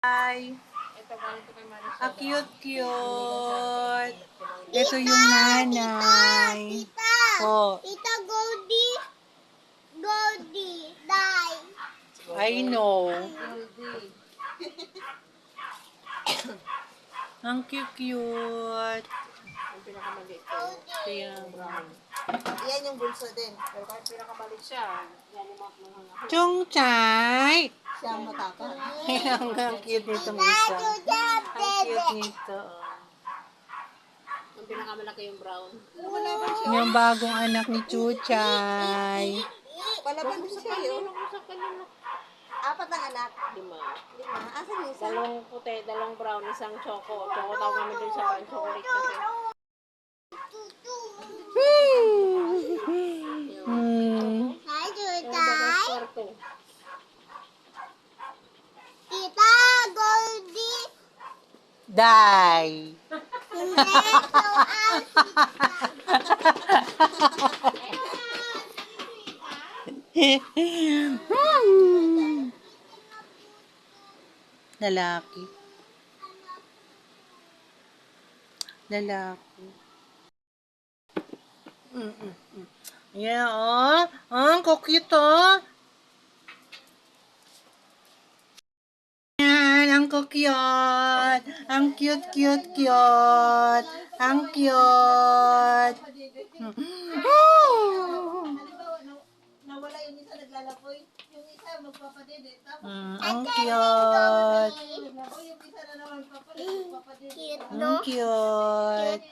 Ay, cute. Ito yung nanay. Tita! Oh, Tita, Goldie! Goldie! Die! I know. Ang cute. Ang pinakamaliit ko. Kaya, Yan yung bunso din. Pero kahit pinakamaliit siya, yan yung mga Chung Chai. siya ang matapang. Ang cute nito isa. Ang cute nito. Ang pinakamalaki yung brown. Yung bagong anak ni Chuchay. Palaban din siya yun. Apat ang anak. 5. 5. Asan yung isa? Dalawang puti, dalawang brown, isang choco. Choco tawag namin dun sa brown chocolate kasi. Hi, Yung Tita! bagas kwarto. Tita, Goldie! Die. Hindi, so Lalaki. Yeah, oh. Ang cute, oh. Yan, ang cute. Ang cute. Ang cute. Nawala yung isa naglalapoy. Yung isa magpapadede. Tapos Ang cute. yung isa na naman magpapadede. cute, Ang no? cute.